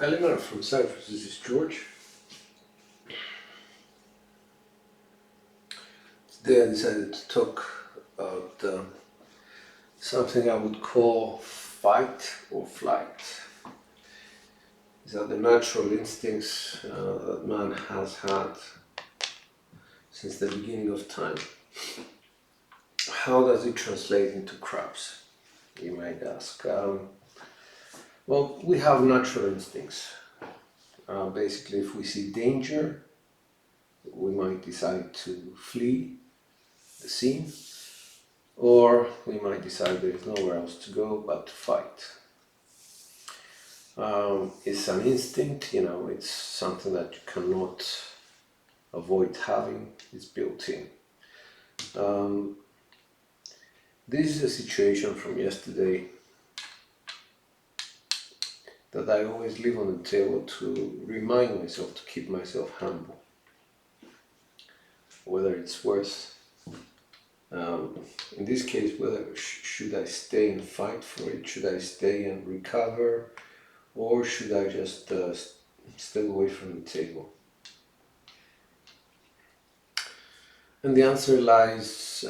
Kalimera from Cyprus, this is George. Today I decided to talk about something I would call fight or flight. These are the natural instincts that man has had since the beginning of time. How does it translate into crabs, you might ask? Well, we have natural instincts. Basically, if we see danger, we might decide to flee the scene, or we might decide there is nowhere else to go but to fight. It's an instinct, it's something that you cannot avoid having, it's built in. This is a situation from yesterday that I always leave on the table to remind myself to keep myself humble. Whether it's worth, in this case, whether should I stay and fight for it, should I stay and recover, or should I just step away from the table? And the answer lies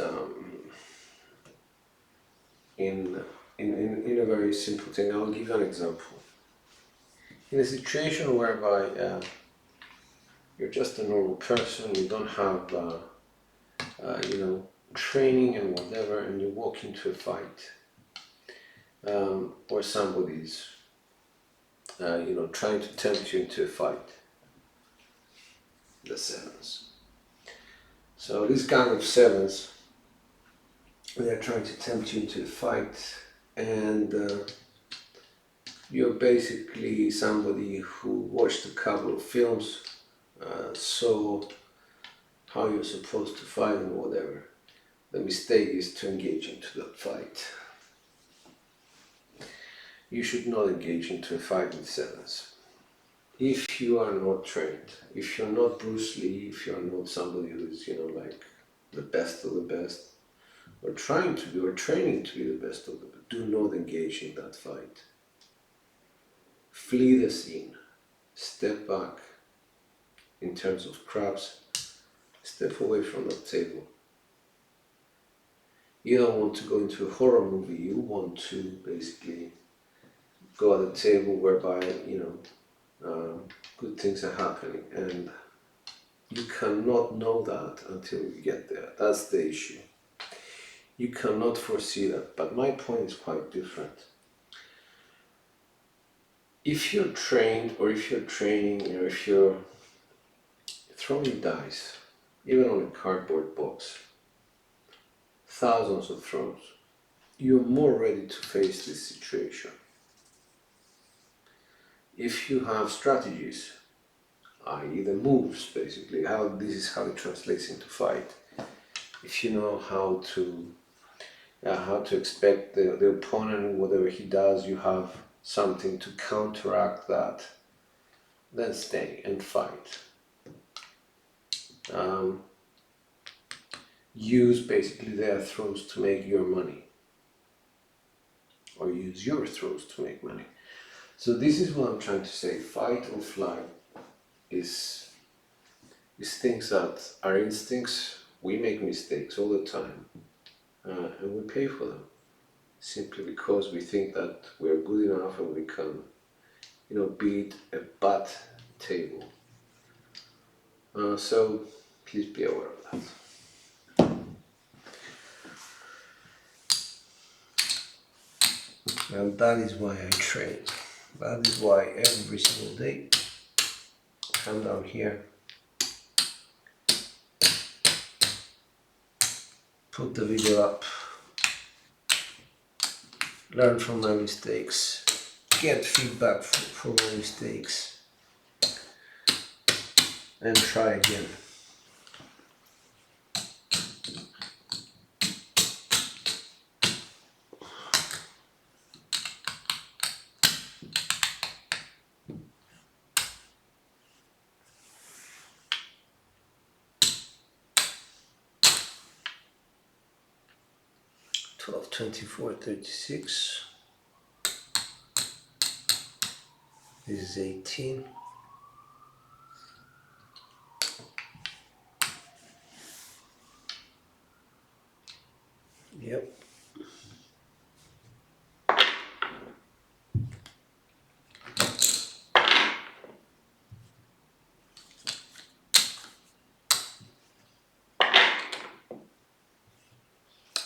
in a very simple thing. I'll give you an example. In a situation whereby you're just a normal person, you don't have training and whatever, and you walk into a fight, or somebody's trying to tempt you into a fight. The sevens. So these kind of sevens, they're trying to tempt you into a fight, and you're basically somebody who watched a couple of films, saw how you're supposed to fight and whatever. The mistake is to engage into that fight. You should not engage into a fight with sevens. If you are not trained, if you're not Bruce Lee, if you're not somebody who's, like the best of the best, or trying to be, or training to be the best of the best, do not engage in that fight. Flee the scene. Step back in terms of crabs. Step away from that table. You don't want to go into a horror movie, you want to basically go at a table whereby, good things are happening, and you cannot know that until you get there. That's the issue. You cannot foresee that, but my point is quite different. If you're trained, or if you're training, or if you're throwing dice, even on a cardboard box, thousands of throws, you're more ready to face this situation. If you have strategies, i.e. the moves, basically, this is how it translates into fight. If you know how to expect the opponent, whatever he does, you have something to counteract that, then stay and fight. Use basically their throws to make your money, or use your throws to make money. So this is what I'm trying to say. Fight or flight is things that are instincts. We make mistakes all the time, and we pay for them simply because we think that we're good enough and we can, beat a bad table. So please be aware of that. And that is why I train. That is why every single day I come down here, put the video up, learn from my mistakes, get feedback for my mistakes, and try again. $12.24.36. This is 18. Yep.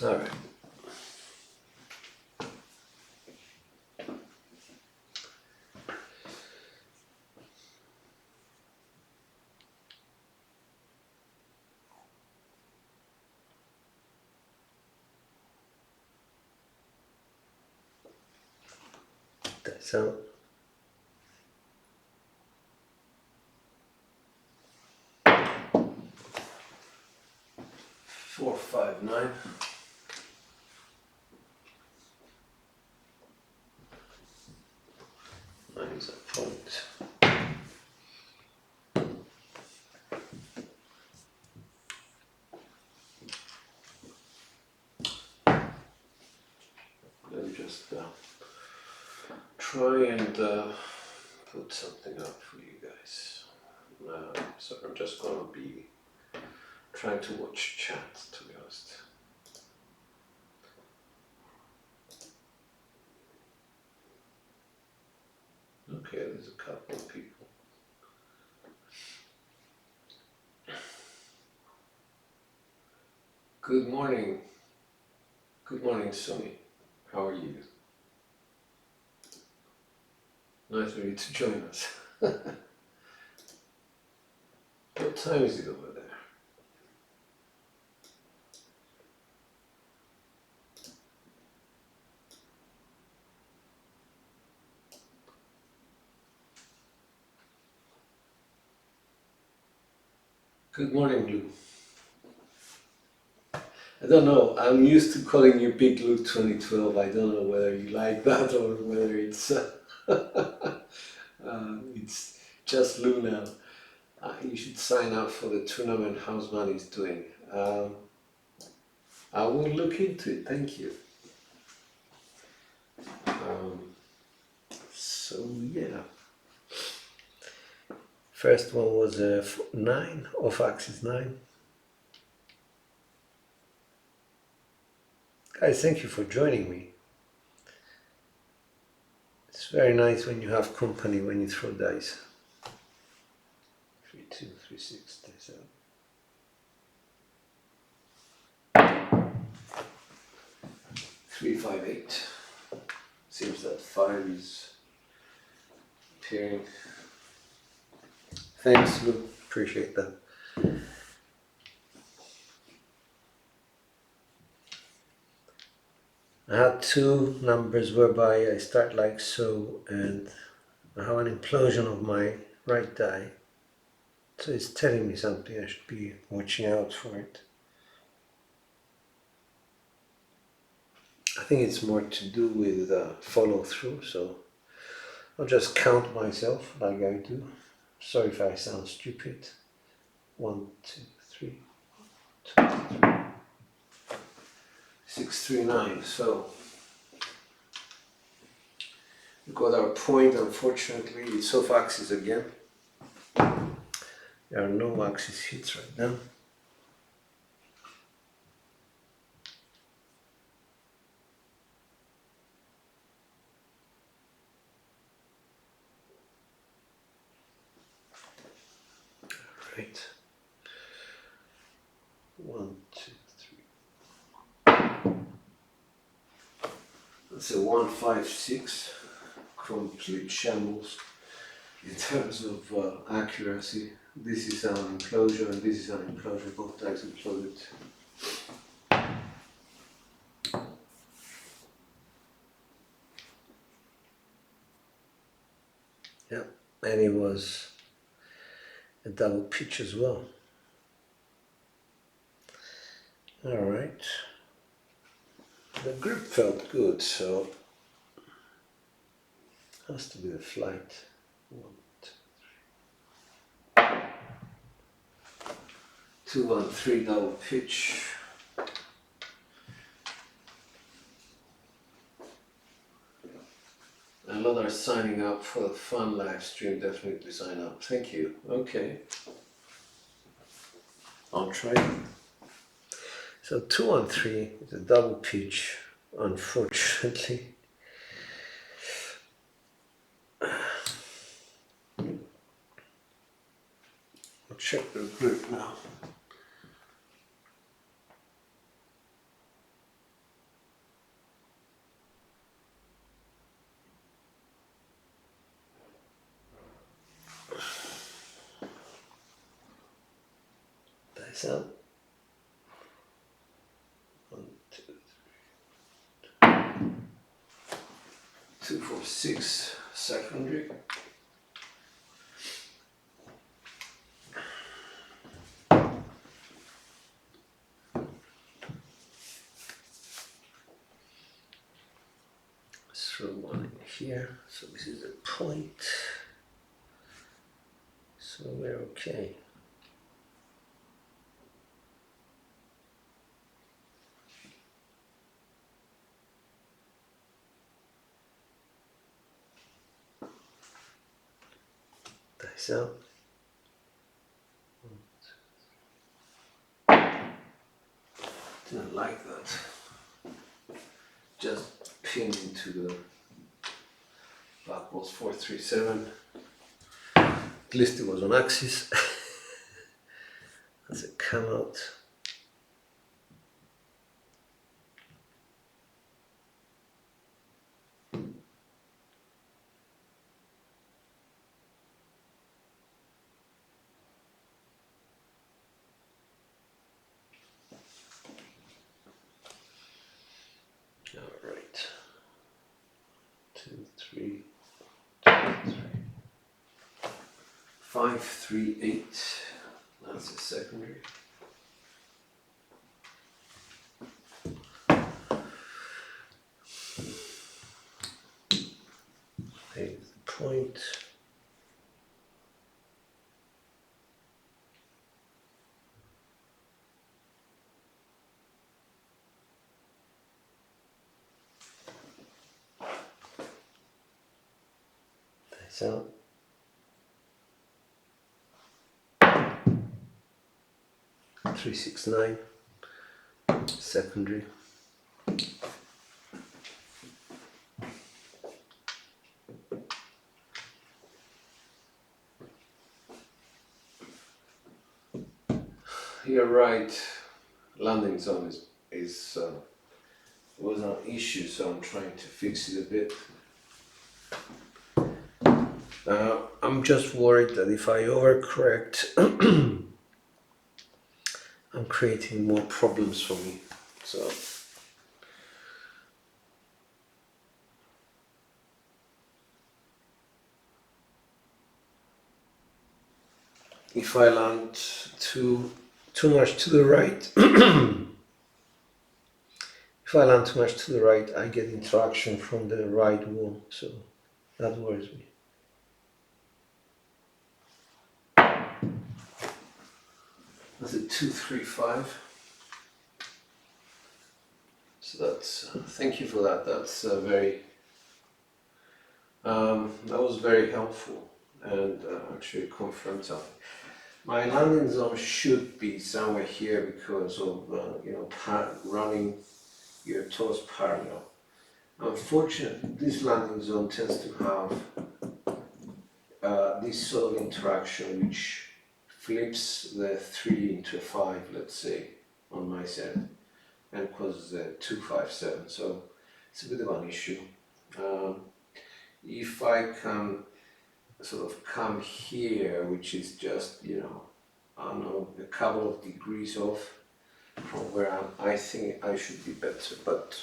All right. That's out. Four, five, nine. Nine's a point. Let me just try and put something up for you guys. So I'm just gonna be trying to watch chat, to be honest. Okay, there's a couple of people. Good morning. Good morning, Sony. How are you? Nice of you to join us. What time is it over there? Good morning, Lou. I don't know. I'm used to calling you Big Lou 2012. I don't know whether you like that or whether it's just Lou now. You should sign up for the tournament Houseman is doing. I will look into it. Thank you. So yeah. First one was 9, off axis 9. Guys, thank you for joining me. It's very nice when you have company when you throw dice. 3, 2, 3, 6, 7. 3, 5, 8. Seems that 5 is appearing. Thanks, Lou. Appreciate that. I had 2 numbers whereby I start like so, and I have an implosion of my right die. So it's telling me something. I should be watching out for it. I think it's more to do with follow through, so I'll just count myself like I do. Sorry if I sound stupid. 1, 2, 3, 2, 3, 6, 3, 9. So we got our point. Unfortunately, it's off axis again. There are no axis hits right now. Right. 1, 2, 3. That's a 1, 5, 6. Complete shambles in terms of accuracy. This is an enclosure and this is an enclosure. Both dice imploded. Yeah, and it was a double pitch as well. All right. The grip felt good, so has to be the flight. 1, 2, 2, 1, 3 double pitch. A lot are signing up for the fun live stream. Definitely sign up. Thank you. Okay. I'll try. So 2-on-3 is a double pitch, unfortunately. I'll check the grip now. That's out. 1, 2, 3. 2, 4, 6 secondary. Throw one in here. So this is a point. So we're okay. Dice out. Didn't like that. Just pin into the black balls 4-3-7. At least it was on axis. As it come out. All right. 2, 3, 2, 3. 5, 3, 8. That's a secondary. Here's the point. Dice out. 3, 6, 9. Secondary. You're right. Landing zone was an issue, so I'm trying to fix it a bit. I'm just worried that if I overcorrect, I'm creating more problems for me. So if I land too much to the right, if I land too much to the right, I get interaction from the right wall, so that worries me. That's a 2, 3, 5. So that's thank you for that. That's very that was very helpful and actually confirmed something. My landing zone should be somewhere here because of running your toes parallel. Unfortunately, this landing zone tends to have this sort of interaction which flips the 3 into a 5, let's say, on my side, and causes a 2, 5, 7. So it's a bit of an issue. If I can sort of come here, which is just, I don't know, a couple of degrees off from where I think I should be better, but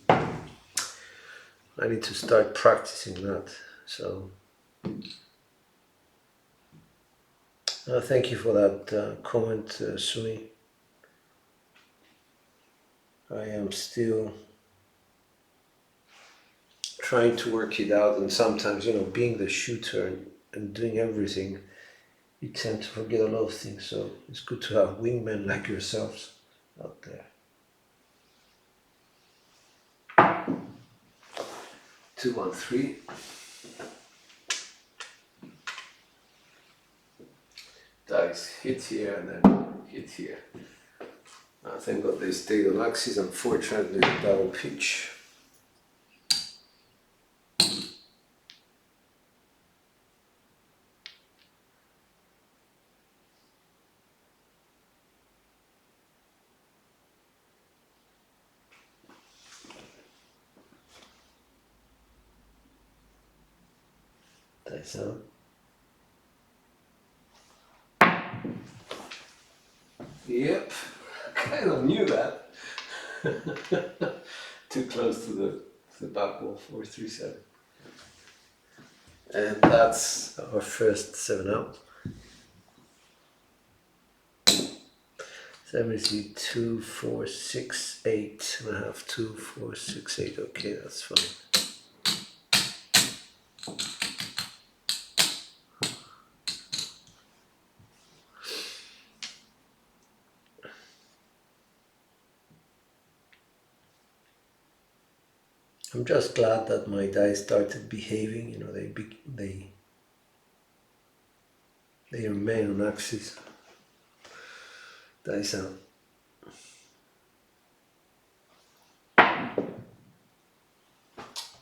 I need to start practicing that. So thank you for that comment, Sumi. I am still trying to work it out, and sometimes, being the shooter and doing everything, you tend to forget a lot of things. So it's good to have wingmen like yourselves out there. 2, 1, 3. Dice hit here and then hit here. Thank God they stayed on axis, unfortunately the double pitch. Dice out. Yep, kind of knew that. Too close to the back wall, 4-3-7. And that's our first 7 out. So let me see, 2, 4, 6, 8.5, 2, 4, 6, 8. Okay, that's fine. I'm just glad that my dice started behaving. You know, they remain on axis. Dice out.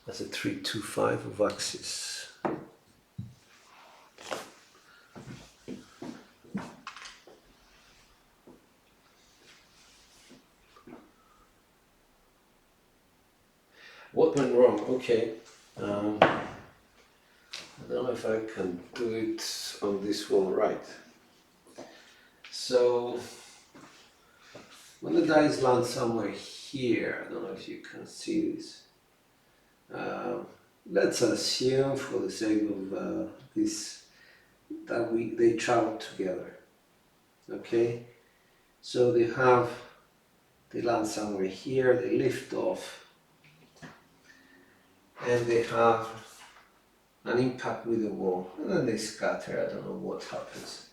That's a 3-2-5 of axis. What went wrong? Okay. I don't know if I can do it on this one right. So when the dice land somewhere here, I don't know if you can see this. Let's assume, for the sake of this, that they travel together. Okay, so they land somewhere here, they lift off, and they have an impact with the wall, and then they scatter. I don't know what happens,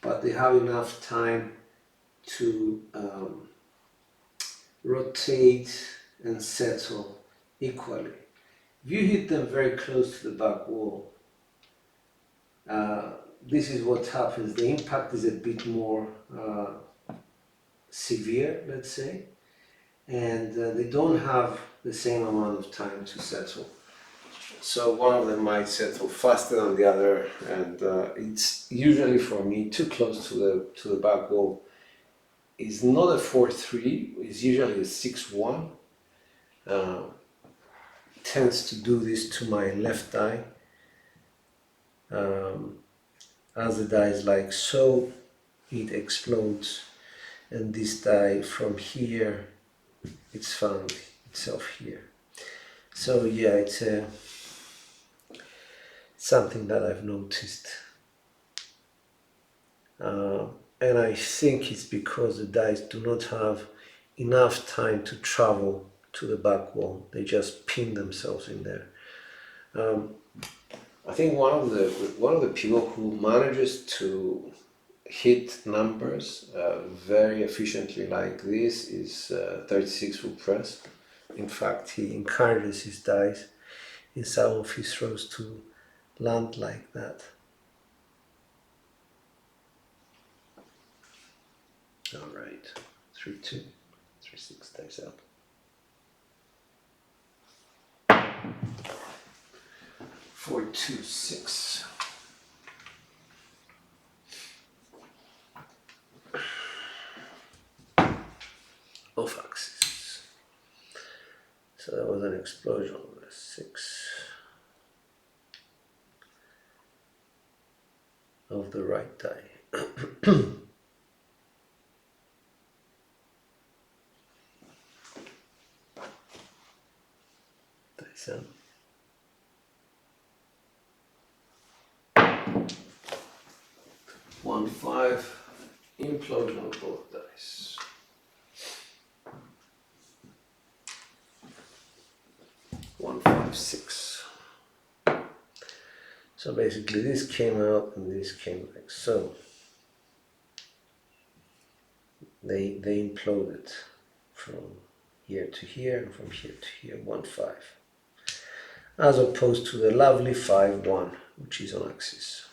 but they have enough time to rotate and settle equally. If you hit them very close to the back wall, this is what happens. The impact is a bit more severe, let's say, and they don't have the same amount of time to settle. So one of them might settle faster than the other, and it's usually, for me, too close to the back wall. It's not a 4-3, it's usually a 6-1. Tends to do this to my left eye. As the die is like so, it explodes, and this die from here, it's found itself here. So yeah, it's something that I've noticed, and I think it's because the dice do not have enough time to travel to the back wall. They just pin themselves in there. I think one of the people who manages to hit numbers very efficiently like this is 36 Full Press. In fact, he encourages his dice in some of his throws to land like that. All right, 3-2, 3-6 dice out. 4-2-6. Off axis. So that was an explosion of a 6 of the right die. Dice out. 1-5, implosion of both dice. 1-5-6. So basically this came out and this came like so. They imploded from here to here and from here to here, 1-5. as opposed to the lovely 5-1, which is on axis.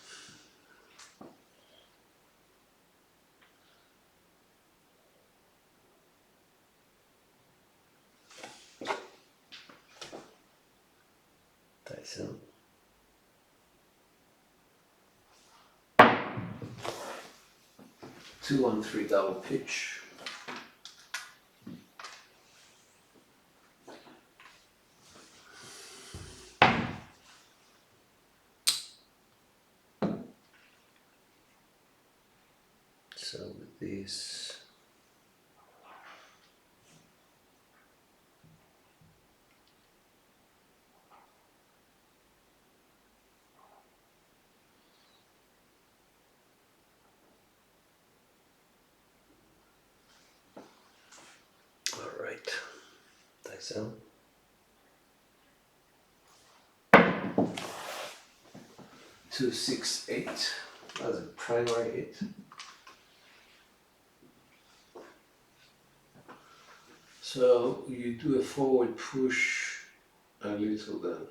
Tyson. 2-1-3 double pitch. So with this, all right, Tyson. 2-6-8. That's a primary hit. So you do a forward push a little then.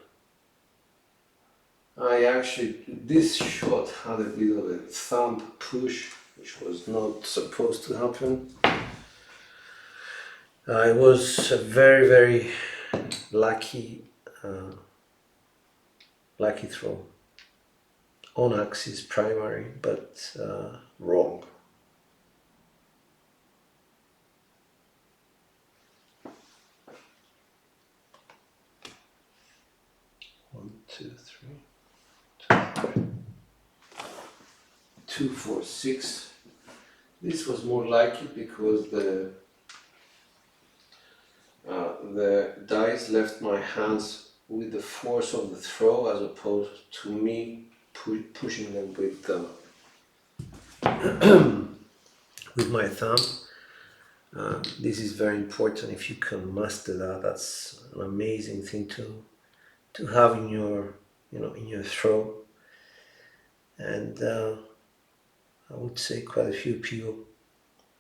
This shot had a bit of a thumb push, which was not supposed to happen. It was a very, very lucky throw. On axis primary, but wrong. One, two, three. 2, 4, 6. This was more likely because the dice left my hands with the force of the throw as opposed to me pushing them with with my thumb. This is very important. If you can master that, that's an amazing thing to have in your in your throw. And I would say quite a few people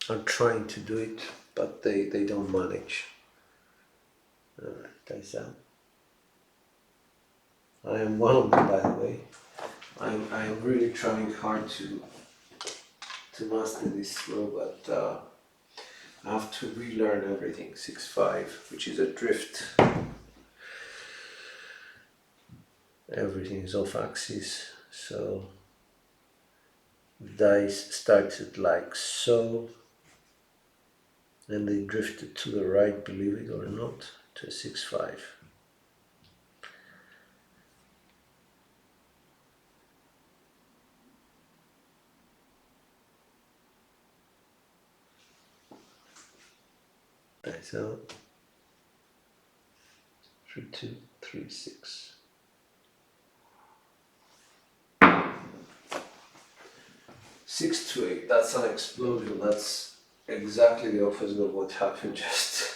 are trying to do it, but they don't manage. Guys, I am one of them, by the way. I am really trying hard to master this throw, but I have to relearn everything. 6-5, which is a drift. Everything is off axis, so the dice started like so, and they drifted to the right, believe it or not, to a 6-5. So 3-2, 3-6. 6-8. That's an explosion. That's exactly the opposite of what happened just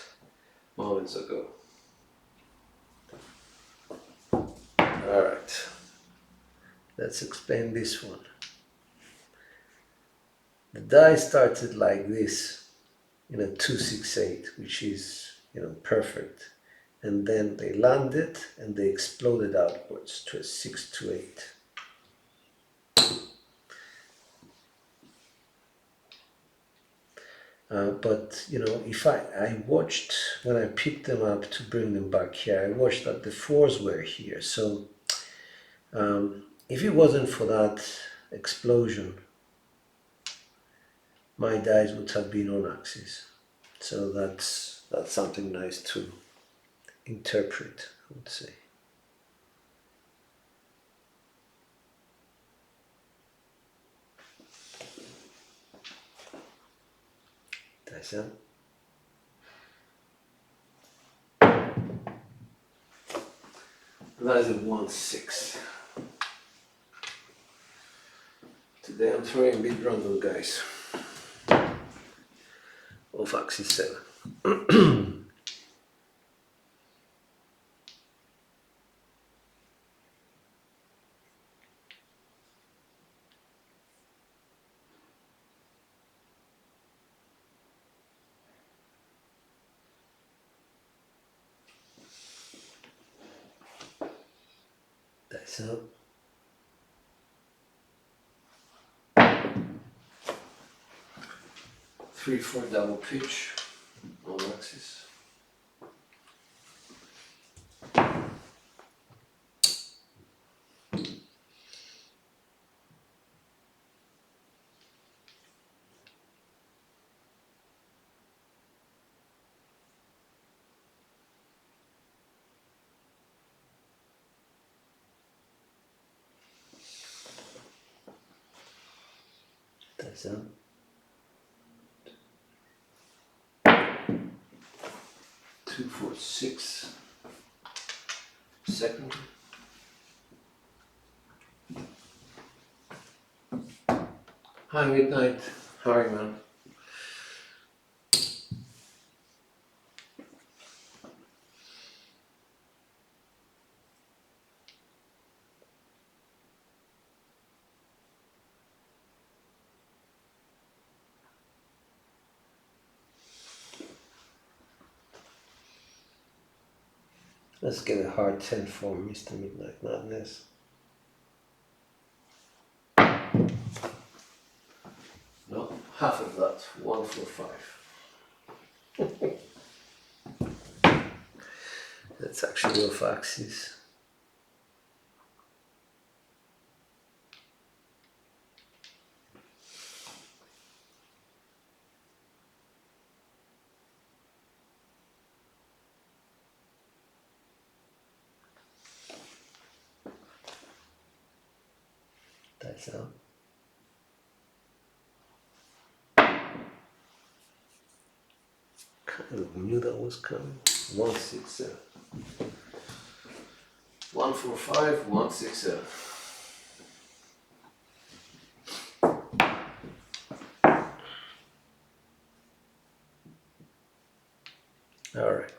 moments ago. Alright, let's explain this one. The die started like this in a 2-6-8, which is perfect, and then they landed and they exploded outwards to a 6-8. But if I watched when I picked them up to bring them back here, I watched that the fours were here. So if it wasn't for that explosion, my dice would have been on axis. So that's something nice to interpret, I would say. That's it. That is a 1-6. Today I'm throwing big random, guys. Off axis 7. So 3/4 double pitch on axis. That's out. 2/4/6 second. Hi Midnight, how are you, man? Let's get a hard 10 for Mr. Midnight Madness. No, half of that, 1/4/5. That's actually off axis. That's out. Kind of knew that was coming. 1/6. 1/4/5, 1/6. All right.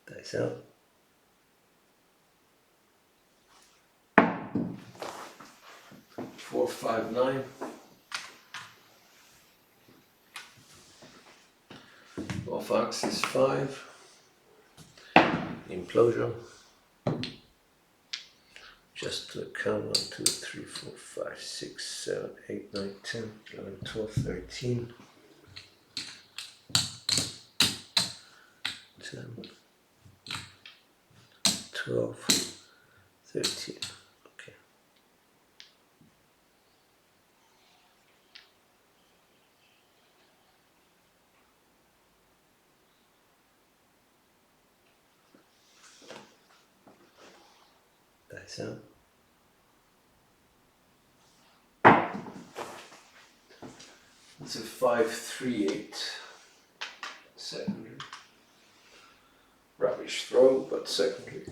That's out. 4/5/9. Off axis 5. Implosion. Just to count 1, 2, 3, 4, 5, 6, 7, 8, 9, 10, 11, 12, 13. 10, 12, 13. Okay. That's out. It's a 5/3/8 secondary. Rubbish throw, but secondary.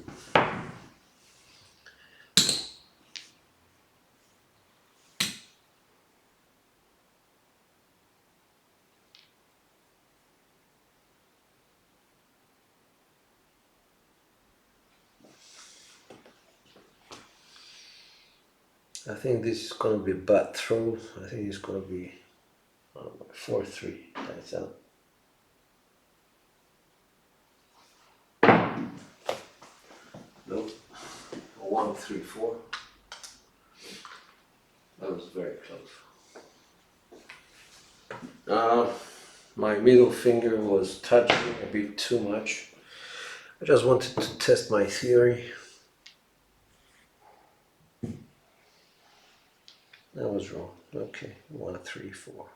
I think this is going to be a bad throw. I think it's going to be 4/3. That's out. Nope. 1/3/4. That was very close. My middle finger was touching a bit too much. I just wanted to test my theory. That was wrong. Okay, 1/3/4.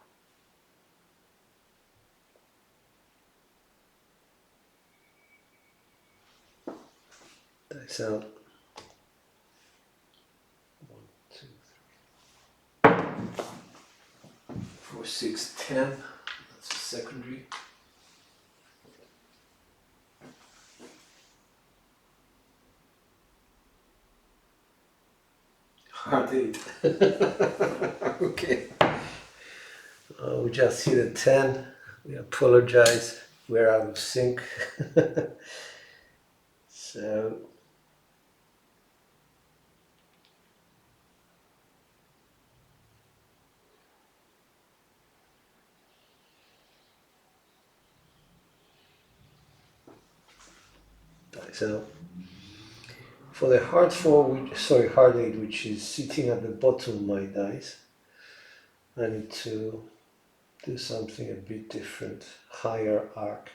That's out. 1, 2, 3, 4, 6, 10. That's a secondary. Hard 8. Okay. We just hit a 10. We apologize. We're out of sync. So dice out. For the hard 4, hard 8, which is sitting at the bottom of my dice, I need to do something a bit different. Higher arc.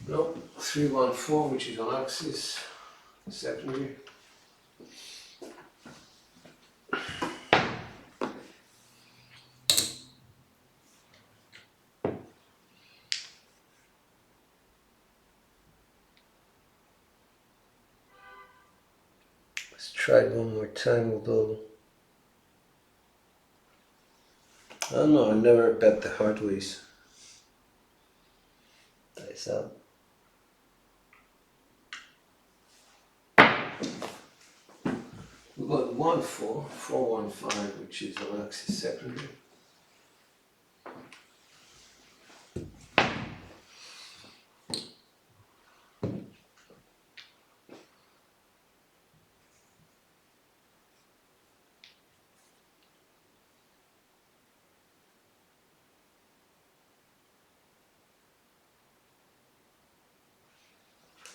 No, 314, which is on axis, secondary. Let's try it one more time, although I don't know, I never bet the hard ways. Dice out. We got 1-4, 4-1-5, which is on axis secondary.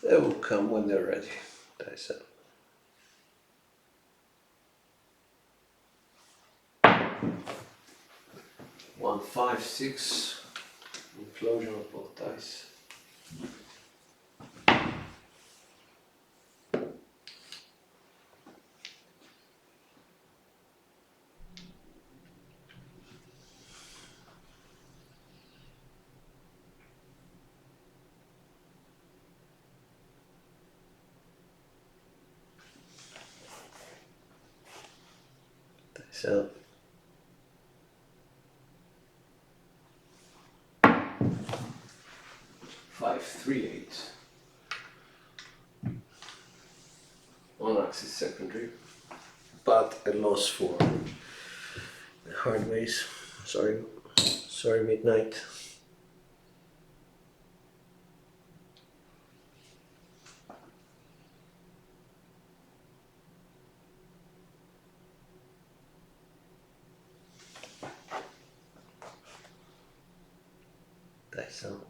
They will come when they're ready. Dice out. 1-5-6. Implosion of both dice. Dice out. 5-3-8. On axis secondary, but a loss for the hard ways. Sorry, midnight. Dice out.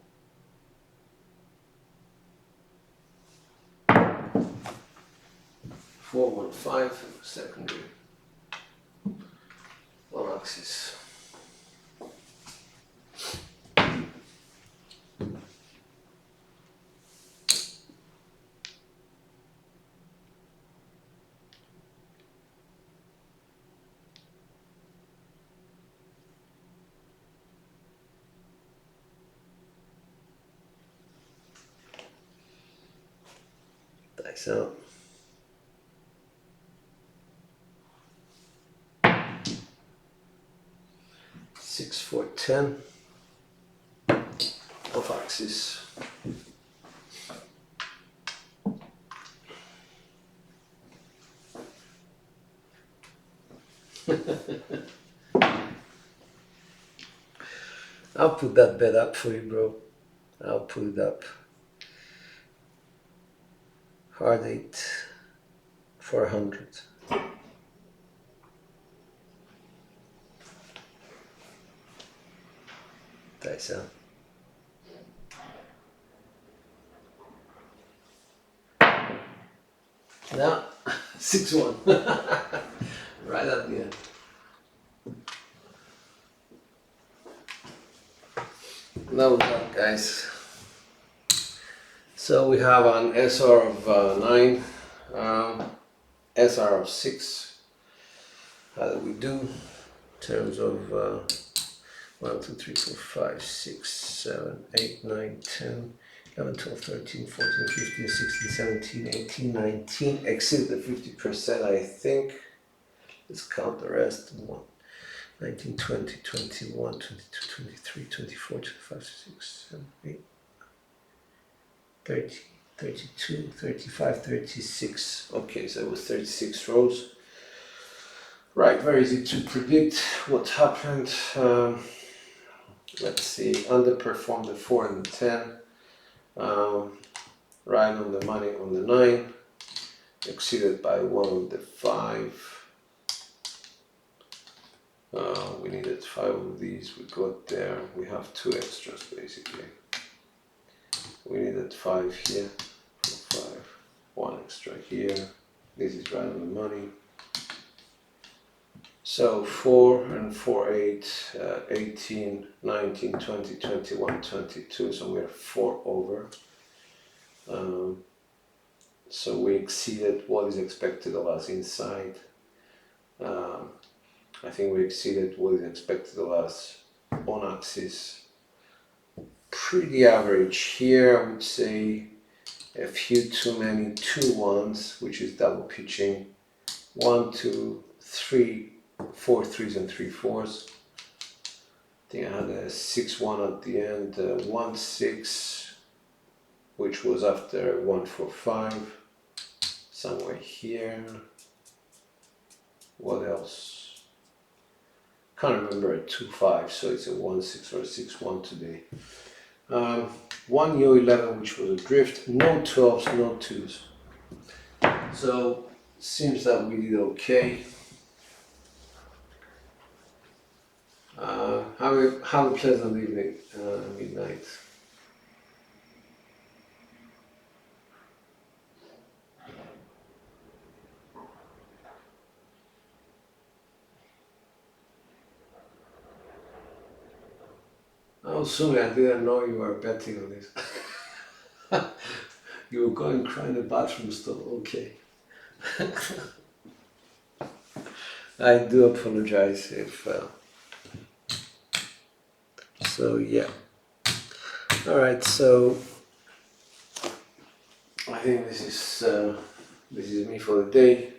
4-1-5 secondary. On axis. Dice out. 6-4-10 off axis. I'll put that bet up for you, bro. I'll put it up. Hard 8 for 100. Dice out. Now, 6-1. Right at the end. That was that, guys. So we have an SR of 9, SR of 6. How do we do in terms of 1, 2, 3, 4, 5, 6, 7, 8, 9, 10, 11, 12, 13, 14, 15, 16, 17, 18, 19. Exceed the 50%, I think. Let's count the rest. 1, 19, 20, 21, 22, 23, 24, 25, 26, 7, 8, 30, 32, 35, 36. Okay, so it was 36 rows. Right, very easy to predict what happened. Let's see, underperformed the 4 and the 10. Right on the money on the 9. Exceeded by 1 on the 5. We needed 5 of these, we got there. We have 2 extras basically. We needed 5 here, 4, 5, 1 extra here. This is right on the money. So 4 and 4, 8, 18, 19, 20, 21, 22. So we're 4 over. So we exceeded what is expected of us inside. I think we exceeded what is expected of us on axis. Pretty average here, I would say. A few too many 2 1s, which is double pitching. 1, 2, 3, 4 3s and 3 4s. I think I had a 6-1 at the end, 1-6, which was after 1-4-5, somewhere here. What else? Can't remember a 2-5, so it's a 1-6 or a 6-1 today. 1 Yo11, which was a drift, no 12s, no 2s. So seems that we did okay. Have a pleasant evening, midnight. Oh, Sumi, I didn't know you were betting on this. You were going to cry in the bathroom still, okay. I do apologize if... So, yeah. Alright, so... I think this is me for the day.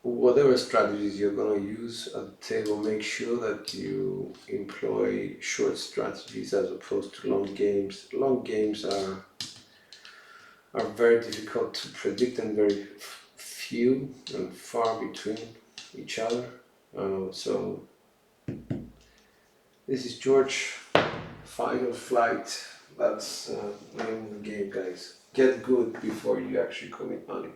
Whatever strategies you're going to use at the table, make sure that you employ short strategies as opposed to long games. Long games are very difficult to predict and very few and far between each other. So this is George, Final Flight. That's the name of the game, guys. Get good before you actually commit money.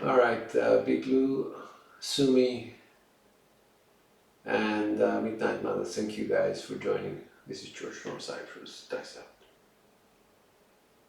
Alright, Big Lou, Sumi, and Midnight Mother, thank you guys for joining. This is George from Cyprus. Thanks out.